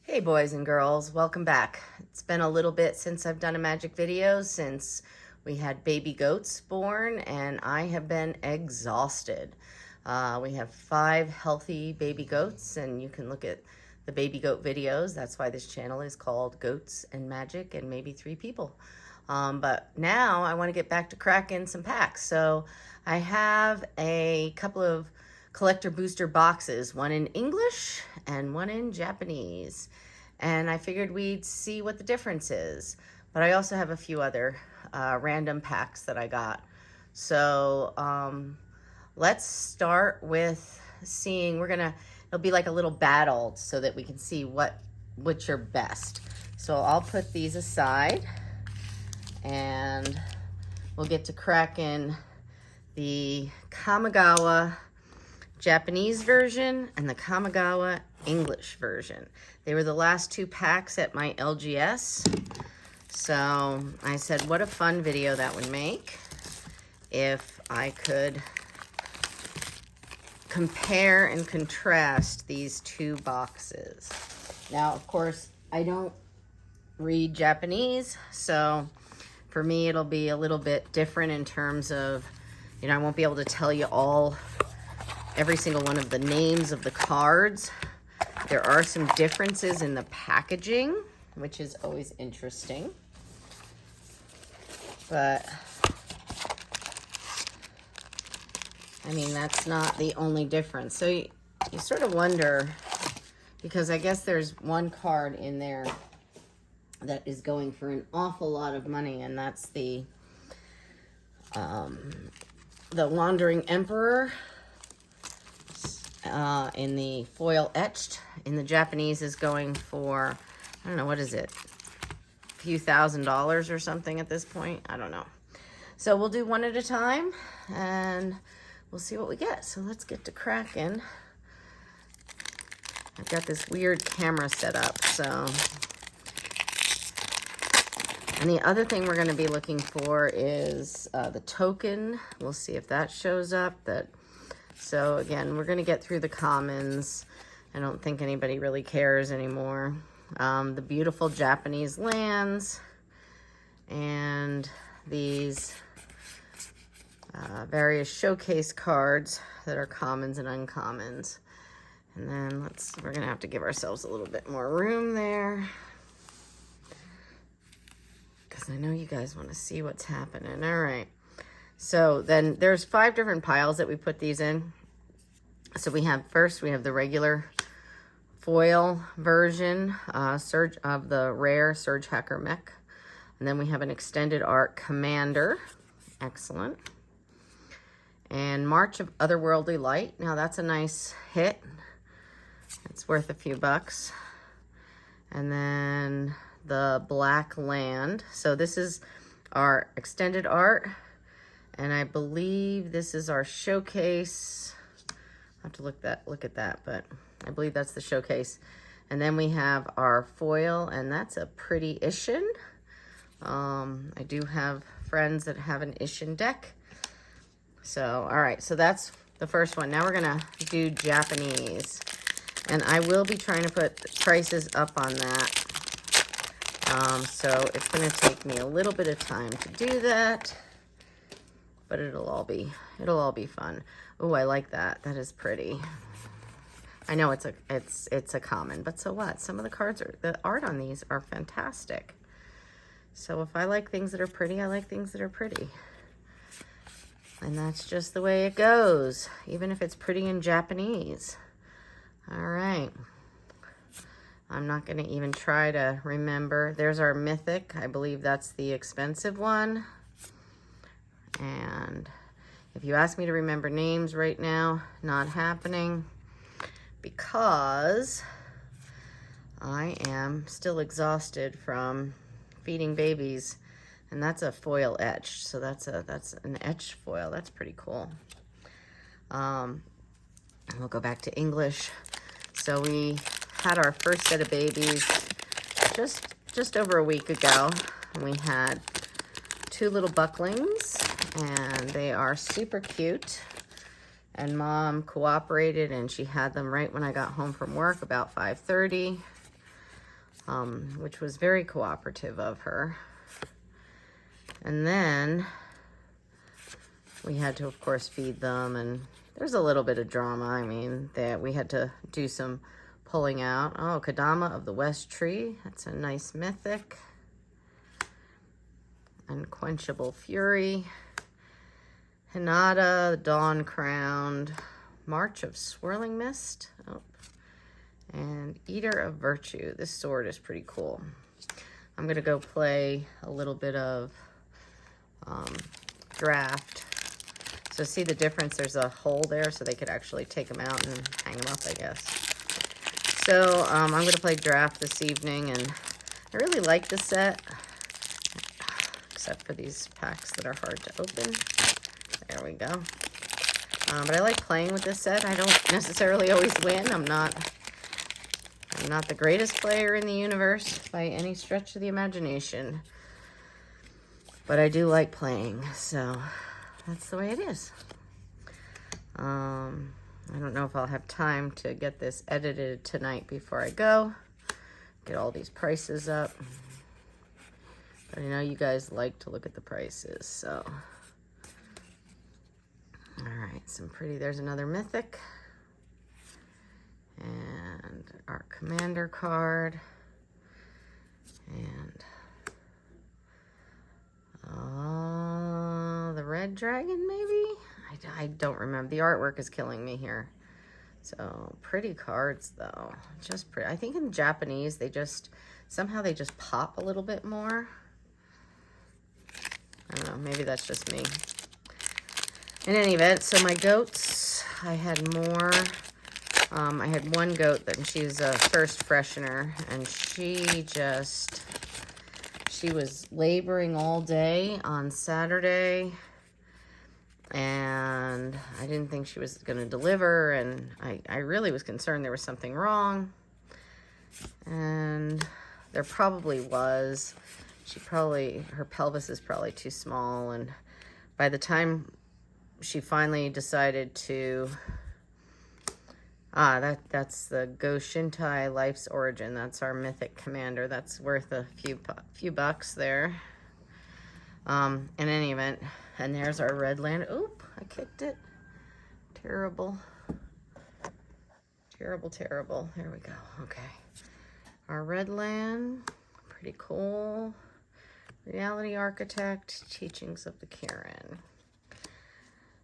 Hey boys and girls, welcome back. It's been a little bit since I've done a magic video since we had baby goats born, and I have been exhausted. We have 5 healthy baby goats, and you can look at the baby goat videos. That's why this channel is called Goats and Magic and maybe 3 people. But now I want to get back to cracking some packs. So I have a couple of collector booster boxes, one in English and one in Japanese. And I figured we'd see what the difference is. But I also have a few other random packs that I got. So let's start with seeing, it'll be like a little battle so that we can see which are best. So I'll put these aside and we'll get to cracking the Kamigawa Japanese version and the Kamigawa English version. They were the last 2 packs at my LGS. So I said, what a fun video that would make if I could compare and contrast these 2 boxes. Now, of course, I don't read Japanese, so for me, it'll be a little bit different in terms of, I won't be able to tell you every single one of the names of the cards. There are some differences in the packaging, which is always interesting. But, I mean, that's not the only difference. So you sort of wonder, because I guess there's one card in there that is going for an awful lot of money, and that's the Wandering Emperor in the foil etched. In the Japanese is going for, I don't know, what is it? A few $1,000s or something at this point. I don't know. So we'll do one at a time and we'll see what we get. So let's get to cracking. I've got this weird camera set up, so. And the other thing we're going to be looking for is the token. We'll see if that shows up. So again, we're going to get through the commons. I don't think anybody really cares anymore. The beautiful Japanese lands and these various showcase cards that are commons and uncommons. And then we're going to have to give ourselves a little bit more room there, because I know you guys want to see what's happening. All right. So then there's 5 different piles that we put these in. So first we have the regular foil version Surge of the rare Surge Hacker Mech. And then we have an extended art Commander. Excellent. And March of Otherworldly Light. Now that's a nice hit. It's worth a few bucks. And then the Black Land. So this is our extended art, and I believe this is our showcase. I have to look at that, but I believe that's the showcase. And then we have our foil, and that's a pretty Ishin. I do have friends that have an Ishin deck. So, all right, so that's the first one. Now we're gonna do Japanese, and I will be trying to put prices up on that. So it's going to take me a little bit of time to do that, but it'll all be fun. Oh, I like that. That is pretty. I know it's a common, but so what? Some of the art on these are fantastic. So if I like things that are pretty, I like things that are pretty. And that's just the way it goes, even if it's pretty in Japanese. All right. I'm not going to even try to remember. There's our Mythic. I believe that's the expensive one. And if you ask me to remember names right now, not happening, because I am still exhausted from feeding babies. And that's a foil etched. So that's an etched foil. That's pretty cool. We'll go back to English. So we had our first set of babies just over a week ago, and we had 2 little bucklings, and they are super cute. And Mom cooperated, and she had them right when I got home from work, about 5:30. which was very cooperative of her. And then we had to, of course, feed them, and there's a little bit of drama. I mean, that we had to do some pulling out. Oh, Kadama of the West Tree. That's a nice mythic. Unquenchable Fury. Hinata, the Dawn Crowned. March of Swirling Mist. Oh. And Eater of Virtue. This sword is pretty cool. I'm going to go play a little bit of draft. So see the difference? There's a hole there, so they could actually take them out and hang them up, I guess. So I'm going to play draft this evening, and I really like the set, except for these packs that are hard to open. There we go. But I like playing with this set. I don't necessarily always win. I'm not the greatest player in the universe by any stretch of the imagination. But I do like playing, so that's the way it is. I don't know if I'll have time to get this edited tonight before I go. Get all these prices up. But I know you guys like to look at the prices, so. All right, some pretty, there's another mythic. And our commander card. And the red dragon, maybe? I don't remember. The artwork is killing me here. So pretty cards, though. Just pretty. I think in Japanese, somehow they just pop a little bit more. I don't know. Maybe that's just me. In any event, so my goats, I had more. I had one goat that she's a first freshener, and she was laboring all day on Saturday, and I didn't think she was going to deliver, and I really was concerned there was something wrong, and there probably was. Her pelvis is probably too small, and by the time she finally decided to, that's the Go Shintai Life's Origin. That's our mythic commander. That's worth a few bucks there. In any event, and there's our red land. Oop, I kicked it. Terrible. Terrible, terrible. There we go. Okay. Our red land. Pretty cool. Reality Architect. Teachings of the Karen.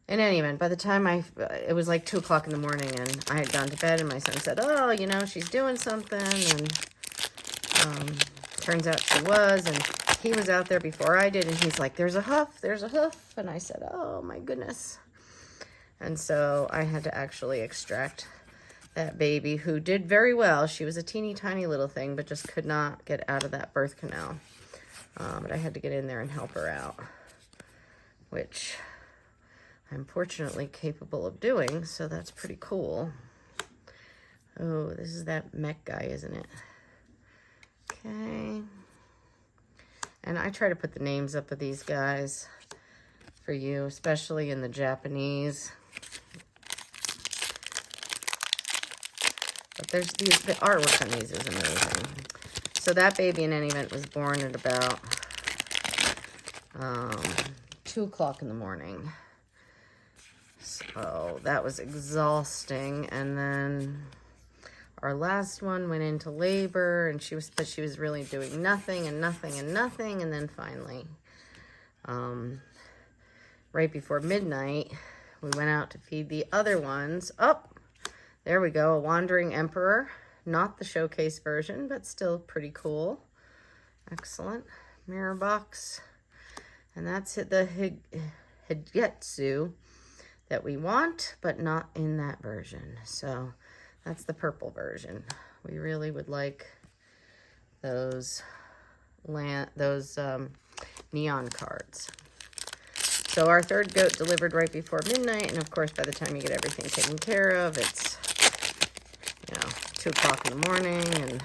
In any event, by the time it was like 2 o'clock in the morning, and I had gone to bed, and my son said, oh, you know, she's doing something, and turns out she was, and he was out there before I did, and he's like, there's a hoof, and I said, oh my goodness. And so I had to actually extract that baby, who did very well. She was a teeny tiny little thing, but just could not get out of that birth canal. But I had to get in there and help her out, which I'm fortunately capable of doing, so that's pretty cool. Oh, this is that mech guy, isn't it? Okay. And I try to put the names up of these guys for you, especially in the Japanese. But there's the artwork on these is amazing. So that baby, in any event, was born at about 2 o'clock in the morning. So that was exhausting. And then our last one went into labor, and she was really doing nothing and nothing and nothing. And then finally, right before midnight, we went out to feed the other ones. Oh, there we go, a Wandering Emperor. Not the showcase version, but still pretty cool. Excellent. Mirror box. And that's the Higetsu that we want, but not in that version. So that's the purple version. We really would like those neon cards. So our third goat delivered right before midnight, and of course by the time you get everything taken care of, it's 2 o'clock in the morning,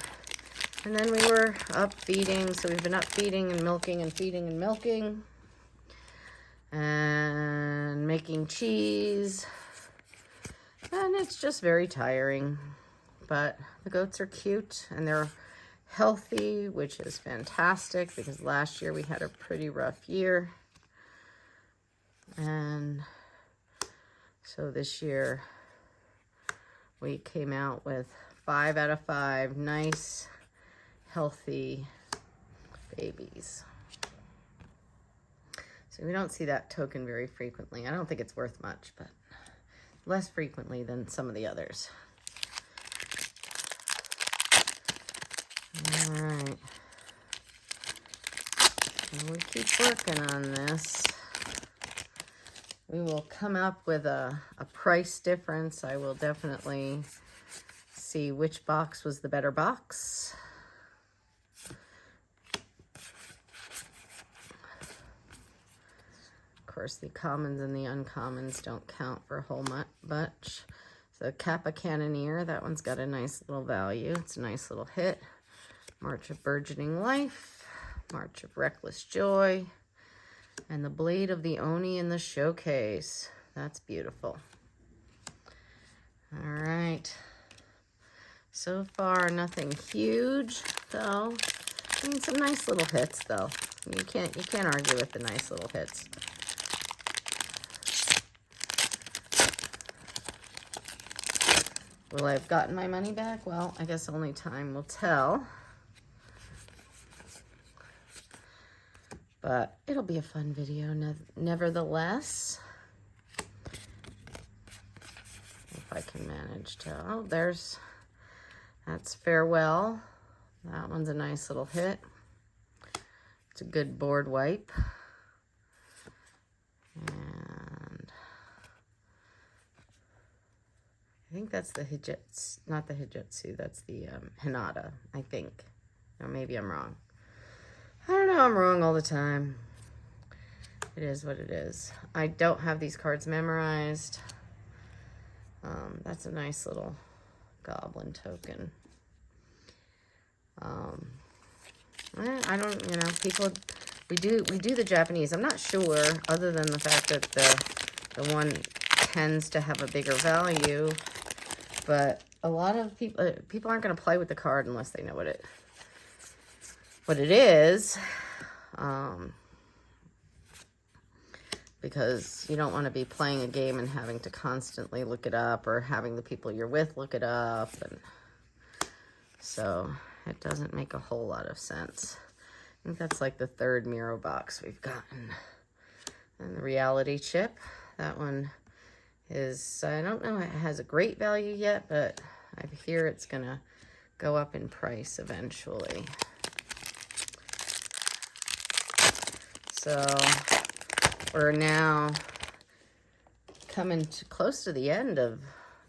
and then we were up feeding. So we've been up feeding and milking and feeding and milking and making cheese, and it's just very tiring. But the goats are cute, and healthy, which is fantastic because last year we had a pretty rough year. And so this year we came out with 5 out of 5 nice, healthy babies. So we don't see that token very frequently. I don't think it's worth much, but less frequently than some of the others. All right. And we keep working on this. We will come up with a price difference. I will definitely see which box was the better box. Of course, the commons and the uncommons don't count for a whole much. So Kappa Cannoneer, that one's got a nice little value. It's a nice little hit. March of Burgeoning Life, March of Reckless Joy, and the Blade of the Oni in the showcase. That's beautiful. All right. So far, nothing huge, though. I mean, some nice little hits, though. You can't argue with the nice little hits. Will I have gotten my money back? Well, I guess only time will tell. But it'll be a fun video nevertheless. If I can manage to, oh, that's Farewell. That one's a nice little hit. It's a good board wipe. And I think that's the Hijitsu, not the Hijitsu, that's the Hinata, I think. Or maybe I'm wrong. I don't know, I'm wrong all the time. It is what it is. I don't have these cards memorized. That's a nice little goblin token. I don't, you know, people, we do the Japanese. I'm not sure, other than the fact that the one tends to have a bigger value, but a lot of people aren't going to play with the card unless they know what it is, because you don't want to be playing a game and having to constantly look it up, or having the people you're with look it up, and so it doesn't make a whole lot of sense. I think that's like the third Miro box we've gotten. And the reality chip, that one is, I don't know, it has a great value yet, but I hear it's gonna go up in price eventually. So we're now coming close to the end of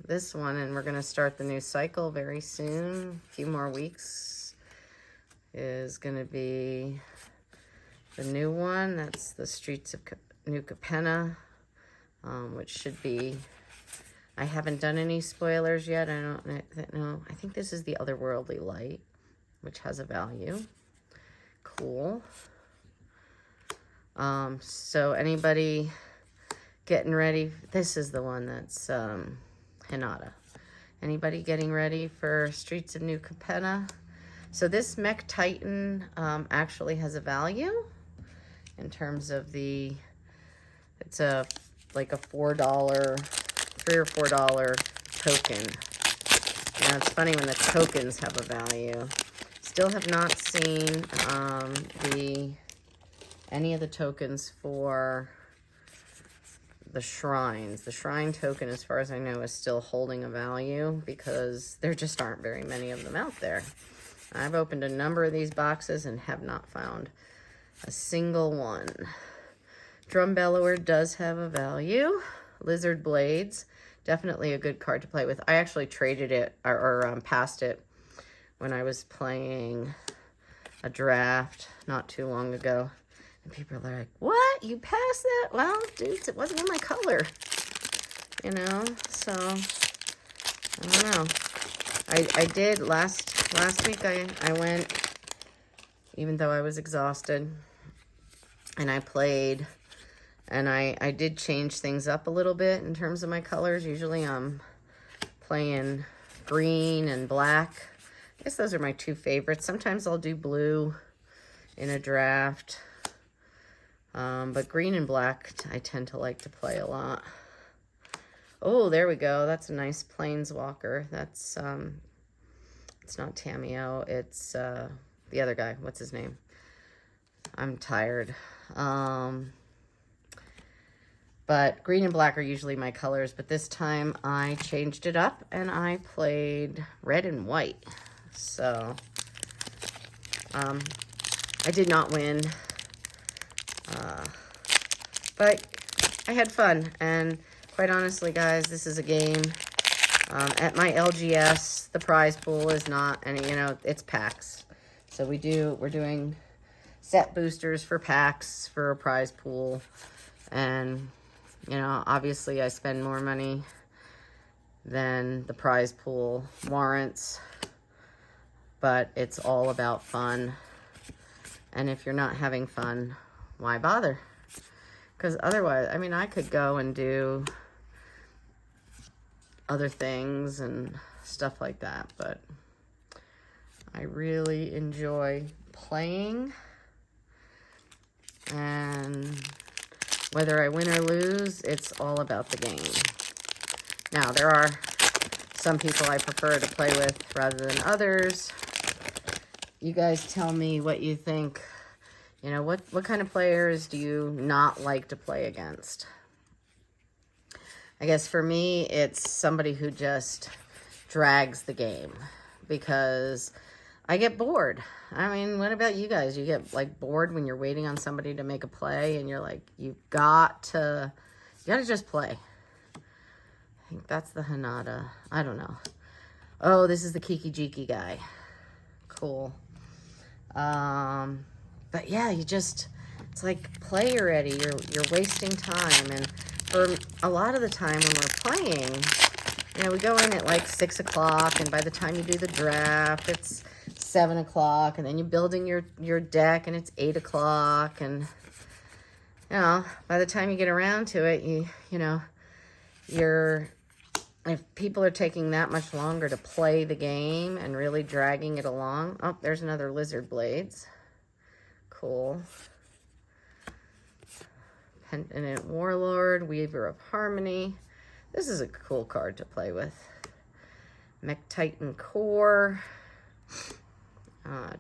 this one, and we're going to start the new cycle very soon. A few more weeks is going to be the new one. That's the Streets of New Capenna, which should be, I haven't done any spoilers yet. I don't know. I think this is the Otherworldly Light, which has a value. Cool. So anybody getting ready, this is the one that's Hinata. Anybody getting ready for Streets of New Capenna? So this Mech Titan actually has a value in terms of it's like a $3 or $4 token. Now it's funny when the tokens have a value. Still have not seen any of the tokens for the shrines. The shrine token, as far as I know, is still holding a value because there just aren't very many of them out there. I've opened a number of these boxes and have not found a single one. Drum Bellower does have a value. Lizard Blades, definitely a good card to play with. I actually traded it or passed it when I was playing a draft not too long ago. And people are like, what? You passed that? Well, dudes, it wasn't in my color. You know, so I don't know. I did last week I went, even though I was exhausted, and I played, and I did change things up a little bit in terms of my colors. Usually I'm playing green and black I guess those are my two favorites. Sometimes I'll do blue in a draft. But green and black I tend to like to play a lot. Oh, there we go. That's a nice Planeswalker. That's, it's not Tameo. It's the other guy. What's his name? I'm tired. But green and black are usually my colors. But this time I changed it up and I played red and white. So, I did not win. But I had fun. And quite honestly, guys, this is a game. At my LGS, the prize pool is not any, you know, it's packs. So we're doing set boosters for packs for a prize pool. And, you know, obviously I spend more money than the prize pool warrants. But it's all about fun. And if you're not having fun, why bother? Because otherwise, I mean, I could go and do other things and stuff like that, but I really enjoy playing, and whether I win or lose, it's all about the game. Now, there are some people I prefer to play with rather than others. You guys tell me what you think. You know, what kind of players do you not like to play against? I guess for me, it's somebody who just drags the game because I get bored. I mean, what about you guys? You get like bored when you're waiting on somebody to make a play and you're like, you gotta just play. I think that's the Hanada. I don't know. Oh, this is the Kiki Jiki guy. Cool. But yeah, it's like, play already. You're wasting time. And for a lot of the time when we're playing, you know, we go in at like 6 o'clock, and by the time you do the draft, it's 7 o'clock, and then you're building your deck, and it's 8 o'clock, and, you know, by the time you get around to it, you know, if people are taking that much longer to play the game and really dragging it along. Oh, there's another Lizard Blades. Cool. Penitent Warlord, Weaver of Harmony. This is a cool card to play with. Mech Titan Core.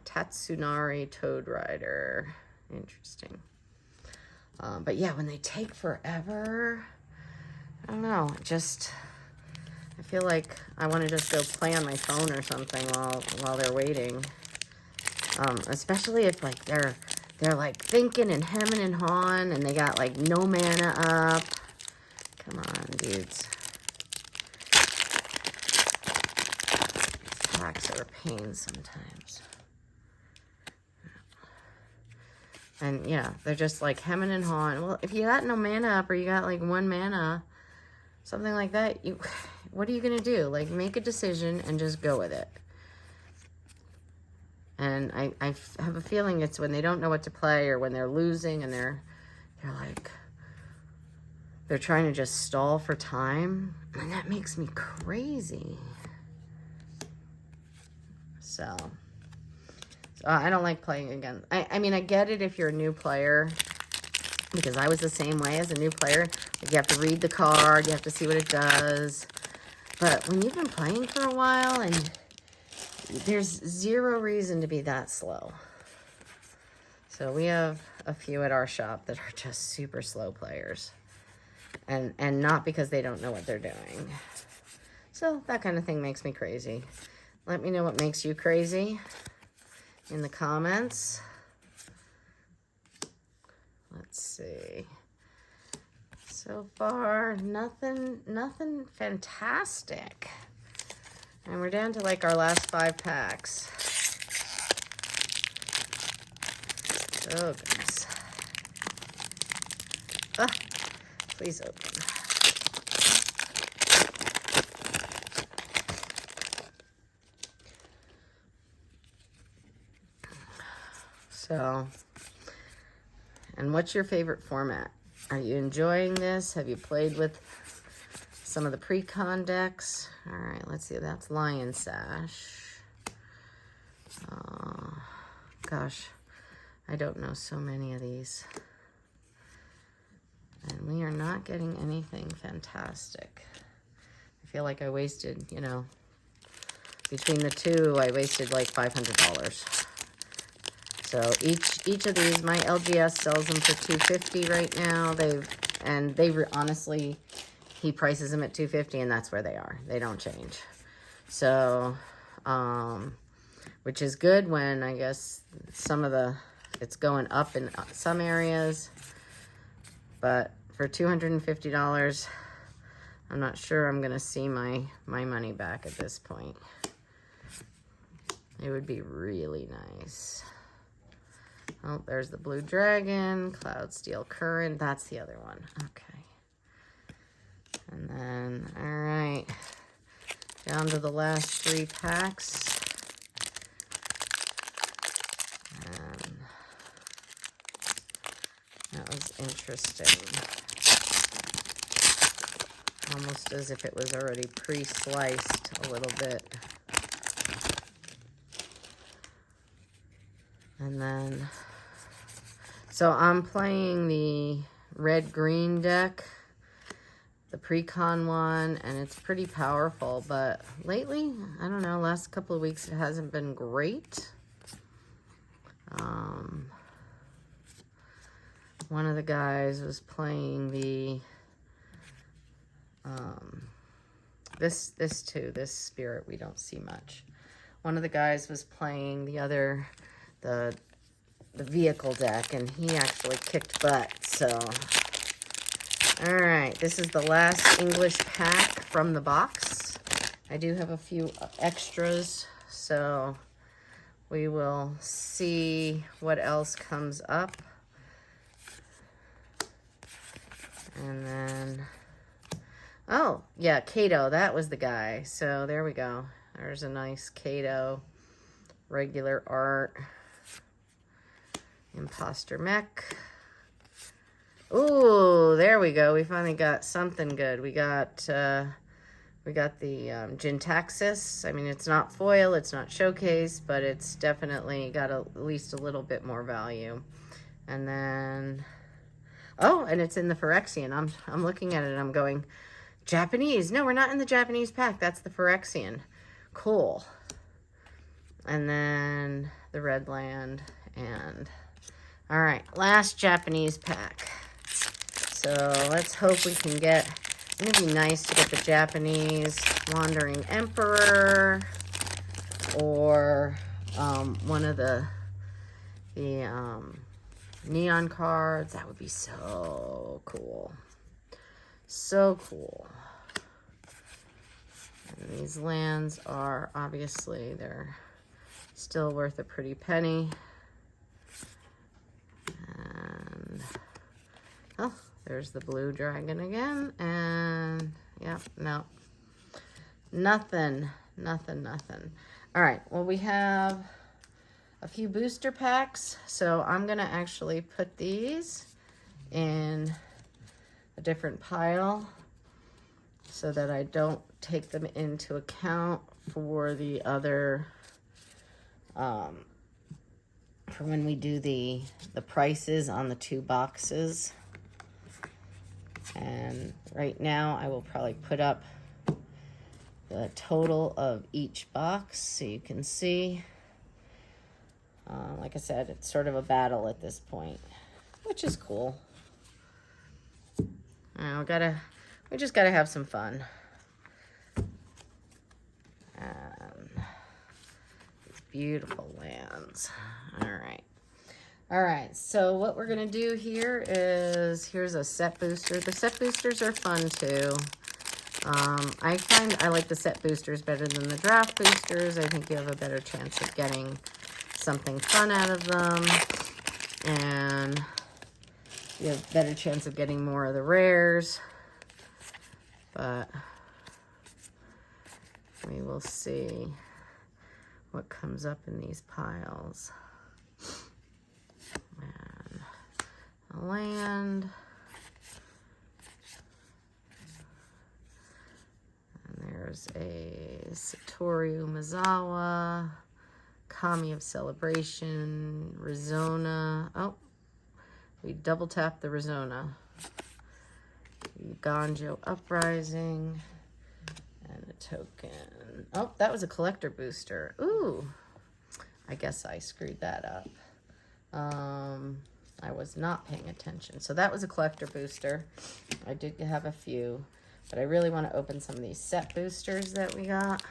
Tatsunari Toad Rider. Interesting. But yeah, when they take forever, I don't know, I feel like I want to just go play on my phone or something while they're waiting. Especially if like they're like thinking and hemming and hawing and they got like no mana up. Come on, dudes. Packs are a pain sometimes. And yeah, they're just like hemming and hawing. Well, if you got no mana up or you got like 1 mana, something like that, what are you going to do? Like, make a decision and just go with it. And I have a feeling it's when they don't know what to play or when they're losing and they're trying to just stall for time. And that makes me crazy. So I don't like playing again. I mean, I get it if you're a new player, because I was the same way as a new player. Like, you have to read the card, you have to see what it does. But when you've been playing for a while, and there's zero reason to be that slow. So we have a few at our shop that are just super slow players. And not because they don't know what they're doing. So that kind of thing makes me crazy. Let me know what makes you crazy in the comments. Let's see. So far, nothing fantastic. And we're down to like our last 5 packs. Oh, goodness. Ah, please open. So, and what's your favorite format? Are you enjoying this? Have you played with some of the pre-con decks? All right, let's see. That's Lion Sash. gosh, I don't know so many of these. And we are not getting anything fantastic. I feel like I wasted, you know, between the two, I wasted like $500. So each of these, my LGS sells them for $250 right now. Honestly, he prices them at $250, and that's where they are. They don't change. So, which is good when I guess it's going up in some areas. But for $250, I'm not sure I'm going to see my money back at this point. It would be really nice. Oh, there's the Blue Dragon, Cloud Steel Current. That's the other one. Okay. And then, all right, down to the last 3 packs. And that was interesting. Almost as if it was already pre-sliced a little bit. And then, so I'm playing the red-green deck, the pre-con one, and it's pretty powerful, but lately, I don't know, last couple of weeks it hasn't been great. One of the guys was playing the, this spirit we don't see much. One of the guys was playing the vehicle deck, and he actually kicked butt, so. All right, this is the last English pack from the box. I do have a few extras, so we will see what else comes up. And then, oh, yeah, Kato, that was the guy. So there we go. There's a nice Kato, regular art, Imposter Mech. Ooh, there we go. We finally got something good. We got the Jintaxis. I mean, it's not foil, it's not showcase, but it's definitely got at least a little bit more value. And then, oh, and it's in the Phyrexian. I'm looking at it and I'm going, Japanese. No, we're not in the Japanese pack. That's the Phyrexian. Cool. And then the Redland. And all right, last Japanese pack. So let's hope we can get, it'd be nice to get the Japanese Wandering Emperor, or one of the neon cards. That would be so cool. So cool. And these lands are, obviously, they're still worth a pretty penny. And, oh, there's the Blue Dragon again. And, yeah, no. Nothing. All right, well, we have a few booster packs. So I'm going to actually put these in a different pile so that I don't take them into account for the other, for when we do the prices on the 2 boxes. And right now I will probably put up the total of each box so you can see. Like I said, it's sort of a battle at this point, which is cool. We just gotta have some fun. These beautiful lands. All right, so what we're gonna do here is, here's a set booster. The set boosters are fun too. I find I like the set boosters better than the draft boosters. I think you have a better chance of getting something fun out of them, and you have a better chance of getting more of the rares. But we will see what comes up in these piles. And a land. And there's a Satoru Mizawa, Kami of Celebration, Rizona. Oh, we double tapped the Rizona. Ganjo Uprising. And a token. Oh, that was a collector booster. Ooh, I guess I screwed that up. I was not paying attention. So that was a collector booster. I did have a few, but I really want to open some of these set boosters that we got.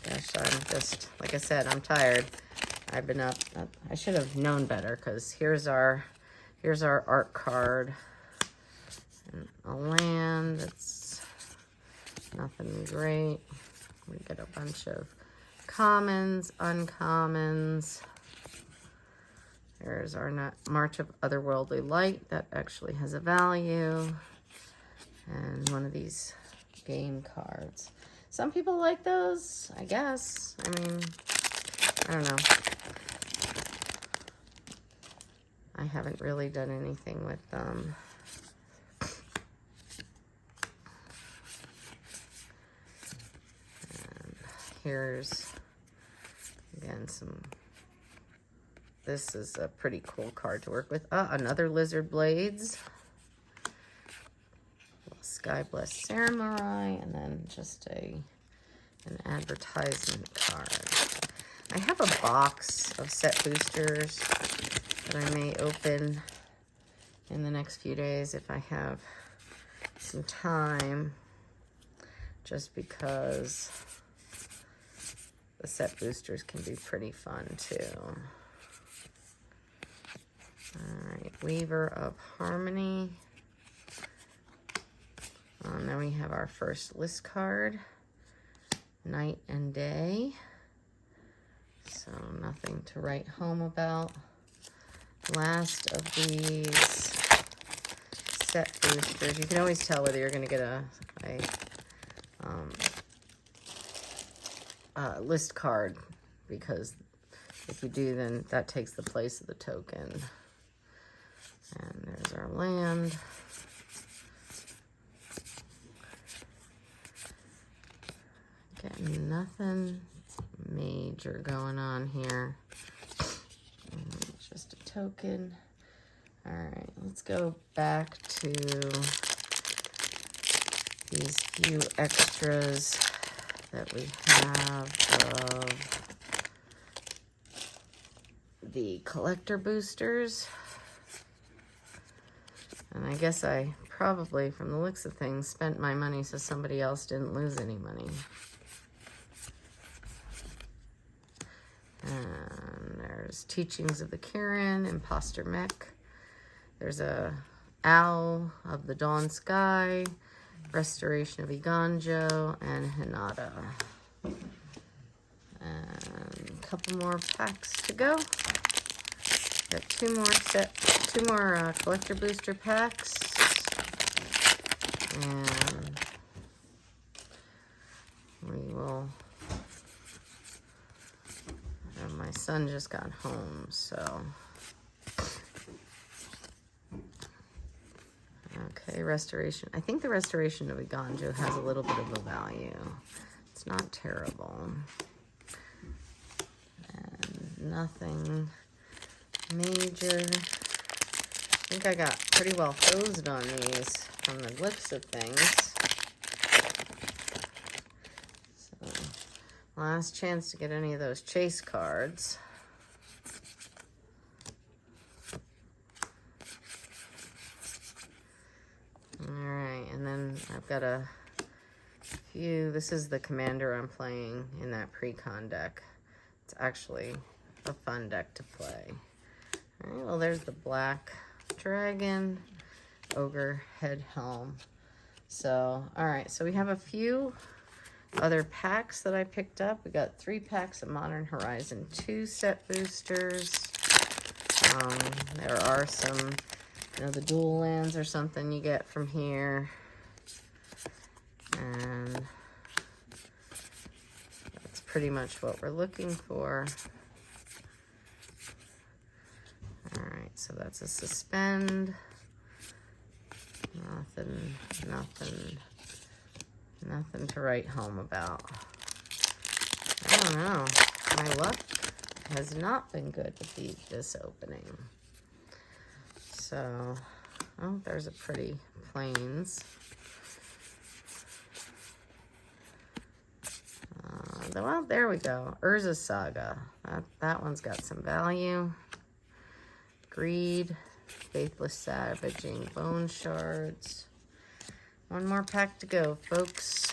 Gosh, I'm just, like I said, I'm tired. I've been up. I should have known better, because here's our art card. And a land that's nothing great. We get a bunch of commons, uncommons. There's our March of Otherworldly Light. That actually has a value. And one of these game cards. Some people like those, I guess. I mean, I don't know. I haven't really done anything with them. And here's, again, some... This is a pretty cool card to work with. Another Lizard Blades. Sky Blessed Samurai, and then just an advertisement card. I have a box of set boosters that I may open in the next few days if I have some time, just because the set boosters can be pretty fun too. All right, Weaver of Harmony. Then we have our first list card, Night and Day. So nothing to write home about. Last of these set boosters. You can always tell whether you're going to get a list card, because if you do, then that takes the place of the token. And there's our land. Getting nothing major going on here. Just a token. All right, let's go back to these few extras that we have of the collector boosters. And I guess I probably, from the looks of things, spent my money so somebody else didn't lose any money. And there's Teachings of the Kirin, Imposter Mech. There's a Owl of the Dawn Sky, Restoration of Iganjo, and Hinata. And a couple more packs to go. Got two more collector booster packs. And we will... My son just got home, so... Okay, Restoration. I think the Restoration of Iganjo has a little bit of a value. It's not terrible. And nothing major. I think I got pretty well hosed on these from the looks of things. Last chance to get any of those chase cards. All right, and then I've got a few. This is the commander I'm playing in that pre-con deck. It's actually a fun deck to play. All right, well, there's the Black Dragon, Ogre, Head Helm. So, all right, so we have a few other packs that I picked up. We got 3 packs of Modern Horizon 2 set boosters. There are some, the dual lands or something you get from here. And that's pretty much what we're looking for. All right, so that's a Suspend. Nothing to write home about. don't know. My luck has not been good with this opening. So, oh, there's a pretty plains. Well, there we go. Urza Saga. That one's got some value. Greed. Faithless Savaging. Bone Shards. One more pack to go, folks.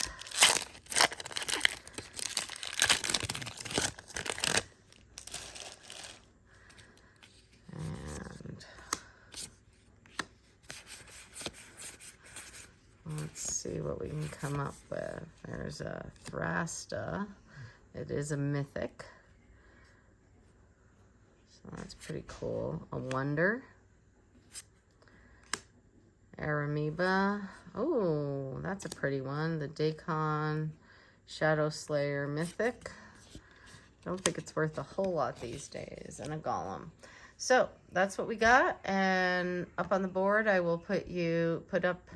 And let's see what we can come up with. There's a Thrasta. It is a mythic. So that's pretty cool. A Wonder. Aramoeba. Oh, that's a pretty one. The Daikon Shadow Slayer mythic. Don't think it's worth a whole lot these days. And a Golem. So that's what we got. And up on the board, I will put up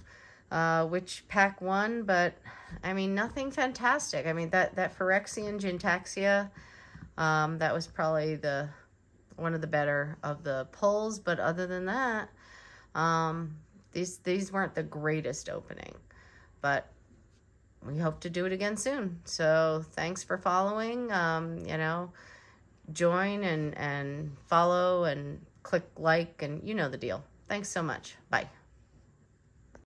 which pack won, but I mean, nothing fantastic. I mean, that Phyrexian Gentaxia, that was probably one of the better of the pulls, but other than that, these weren't the greatest opening, but we hope to do it again soon. So thanks for following. You know, join and follow and click like, and you know the deal. Thanks so much. Bye.